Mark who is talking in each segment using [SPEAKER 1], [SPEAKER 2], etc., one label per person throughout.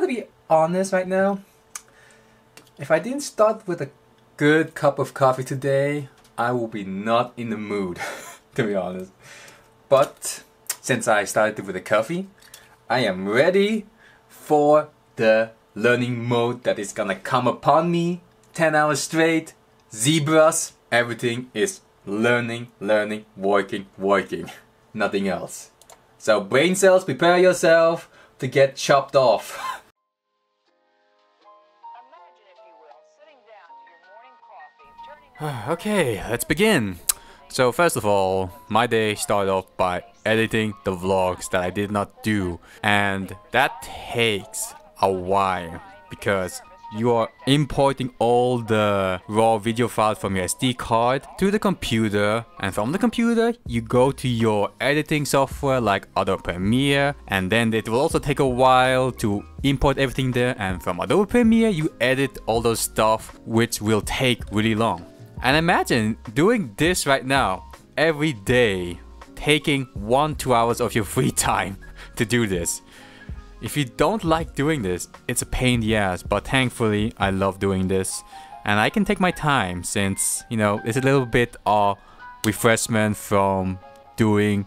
[SPEAKER 1] gotta be honest right now. If I didn't start with a good cup of coffee today, I will be not in the mood, to be honest. But since I started with a coffee, I am ready for the learning mode that is gonna come upon me 10 hours straight. Zebras, everything is learning, working. Nothing else. So brain cells, prepare yourself to get chopped off.
[SPEAKER 2] Okay, let's begin. So first of all, my day started off by editing the vlogs that I did not do, and that takes a while because you are importing all the raw video files from your SD card to the computer, and from the computer you go to your editing software like Adobe Premiere, and then it will also take a while to import everything there, and from Adobe Premiere you edit all those stuff, which will take really long. And imagine doing this right now every day, taking 1-2 hours of your free time to do this. If you don't like doing this, it's a pain in the ass, but thankfully I love doing this and I can take my time since, you know, it's a little bit of refreshment from doing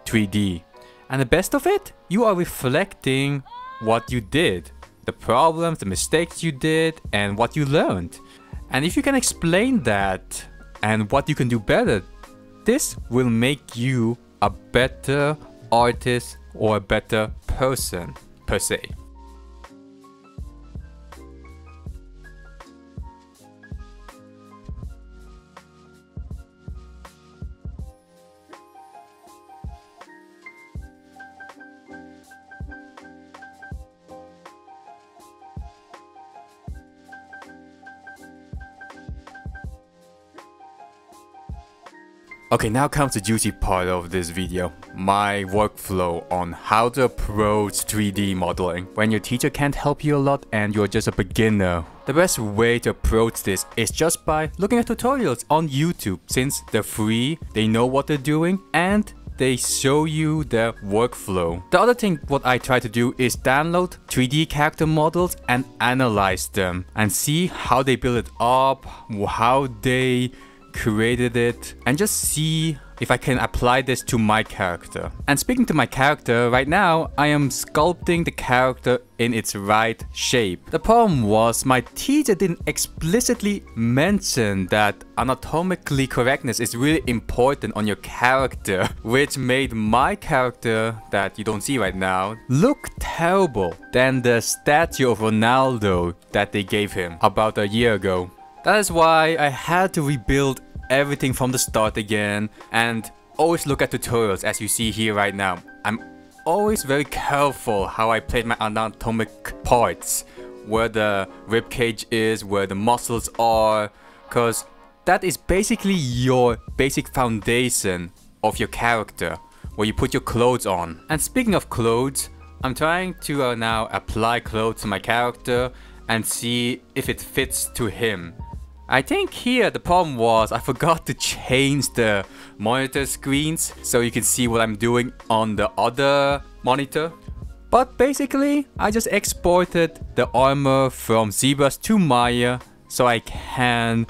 [SPEAKER 2] 3D. And the best of it, you are reflecting what you did, the problems, the mistakes you did, and what you learned. And if you can explain that and what you can do better, this will make you a better artist or a better person per se. Okay, now comes the juicy part of this video, my workflow on how to approach 3D modeling when your teacher can't help you a lot and you're just a beginner. The best way to approach this is just by looking at tutorials on YouTube, since they're free, they know what they're doing, and they show you their workflow. The other thing what I try to do is download 3D character models and analyze them and see how they build it up, how they created it, and just see if I can apply this to my character. And speaking to my character, right now I am sculpting the character in its right shape. The problem was my teacher didn't explicitly mention that anatomically correctness is really important on your character, which made my character that you don't see right now look terrible than the statue of Ronaldo that they gave him about a year ago. That is why I had to rebuild everything from the start again, and always look at tutorials as you see here right now. I'm always very careful how I place my anatomic parts, where the rib cage is, where the muscles are, because that is basically your basic foundation of your character, where you put your clothes on. And speaking of clothes, I'm trying to now apply clothes to my character and see if it fits to him. I think here the problem was I forgot to change the monitor screens so you can see what I'm doing on the other monitor. But basically I just exported the armor from Zebras to Maya so I can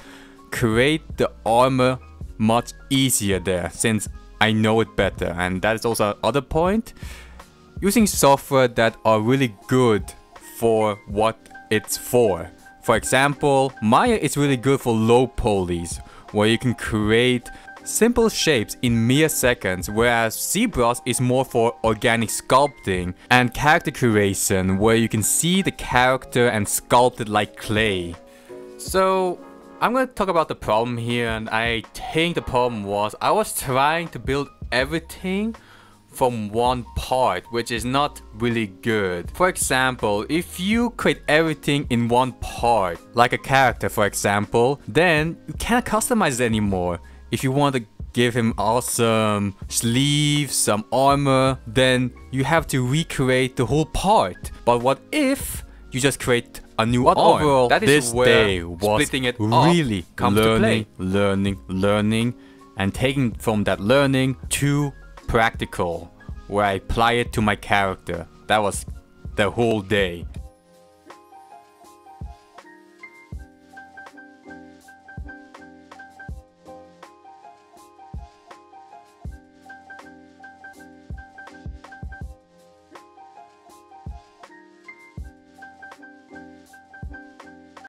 [SPEAKER 2] create the armor much easier there since I know it better. And that is also another point. Using software that are really good for what it's for. For example, Maya is really good for low polys, where you can create simple shapes in mere seconds, whereas Zebras is more for organic sculpting and character creation, where you can see the character and sculpt it like clay. So I'm going to talk about the problem here, and I think the problem was I was trying to build everything from one part, which is not really good. For example, if you create everything in one part, like a character for example, then you can't customize it anymore. If you want to give him awesome sleeves, some armor, then you have to recreate the whole part. But what if you just create a new arm? Overall, that is this day was splitting it really learning, and taking from that learning to practical, where I apply it to my character. That was the whole day.